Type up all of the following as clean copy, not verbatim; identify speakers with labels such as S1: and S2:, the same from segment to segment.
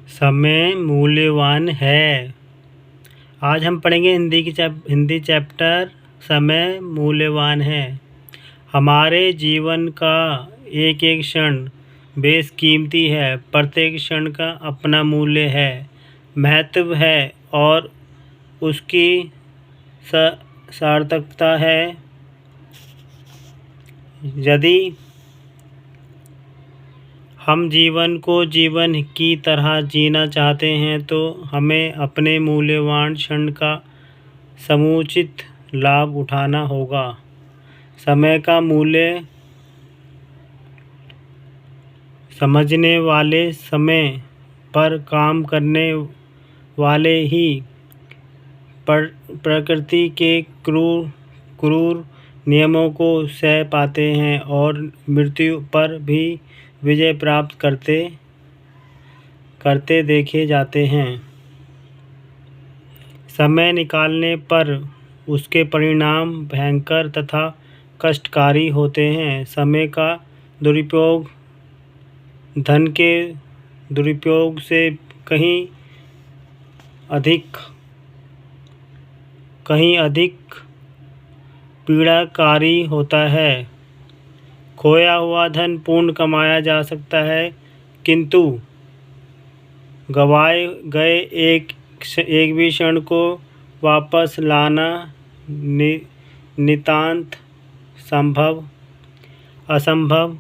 S1: समय मूल्यवान है। आज हम पढ़ेंगे हिंदी चैप्टर समय मूल्यवान है। हमारे जीवन का एक एक क्षण बेशकीमती है। प्रत्येक क्षण का अपना मूल्य है, महत्व है और उसकी सार्थकता है। यदि हम जीवन को जीवन की तरह जीना चाहते हैं तो हमें अपने मूल्यवान क्षण का समुचित लाभ उठाना होगा। समय का मूल्य समझने वाले, समय पर काम करने वाले ही प्रकृति के क्रूर नियमों को सह पाते हैं और मृत्यु पर भी विजय प्राप्त करते देखे जाते हैं। समय निकालने पर उसके परिणाम भयंकर तथा कष्टकारी होते हैं। समय का दुरुपयोग धन के दुरुपयोग से कहीं अधिक पीड़ाकारी होता है। खोया हुआ धन पुनः कमाया जा सकता है, किंतु गंवाए गए एक भी क्षण को वापस लाना नितांत असंभव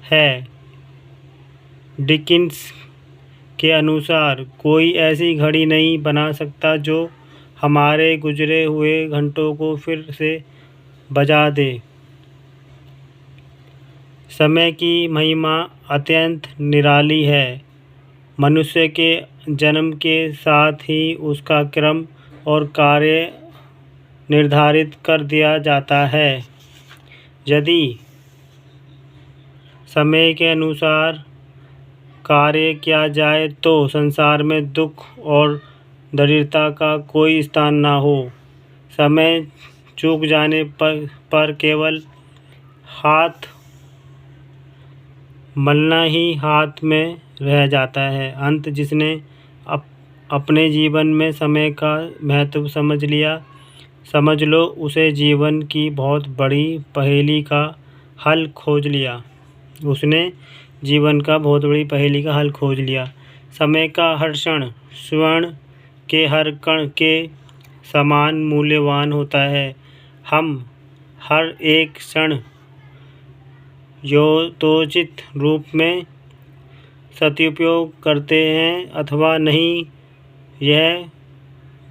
S1: है। डिकिंस के अनुसार कोई ऐसी घड़ी नहीं बना सकता जो हमारे गुजरे हुए घंटों को फिर से बजा दे। समय की महिमा अत्यंत निराली है। मनुष्य के जन्म के साथ ही उसका क्रम और कार्य निर्धारित कर दिया जाता है। यदि समय के अनुसार कार्य किया जाए तो संसार में दुख और दरिद्रता का कोई स्थान न हो। समय चूक जाने पर केवल हाथ मलना ही हाथ में रह जाता है। अंत जिसने अपने जीवन में समय का महत्व समझ लो, उसे जीवन की बहुत बड़ी पहेली का हल खोज लिया। उसने जीवन का बहुत बड़ी पहेली का हल खोज लिया। समय का हर क्षण स्वर्ण के हर कण के समान मूल्यवान होता है। हम हर एक क्षण यथोचित रूप में सदुपयोग करते हैं अथवा नहीं, यह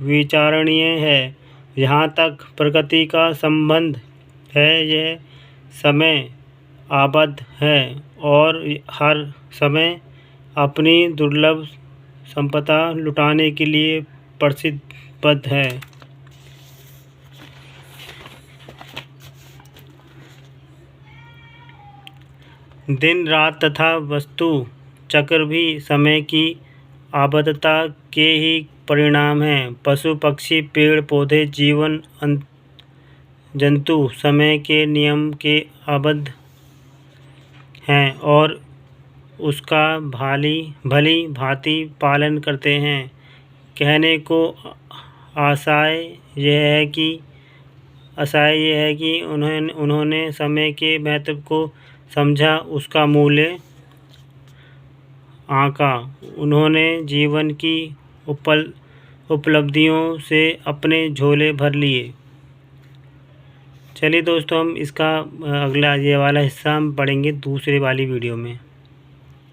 S1: विचारणीय है। जहाँ तक प्रकृति का संबंध है, यह समय आबद्ध है और हर समय अपनी दुर्लभ संपदा लुटाने के लिए प्रतिबद्ध है। दिन रात तथा वस्तु चक्र भी समय की आबद्धता के ही परिणाम हैं। पशु पक्षी, पेड़ पौधे, जीव जंतु समय के नियम के आबद्ध हैं और उसका भली भांति पालन करते हैं। कहने को आशय यह है कि उन्होंने समय के महत्व को समझा, उसका मूल्य आंका। उन्होंने जीवन की उपलब्धियों से अपने झोले भर लिए। चलिए दोस्तों, हम इसका अगला ये वाला हिस्सा हम पढ़ेंगे दूसरे वाली वीडियो में।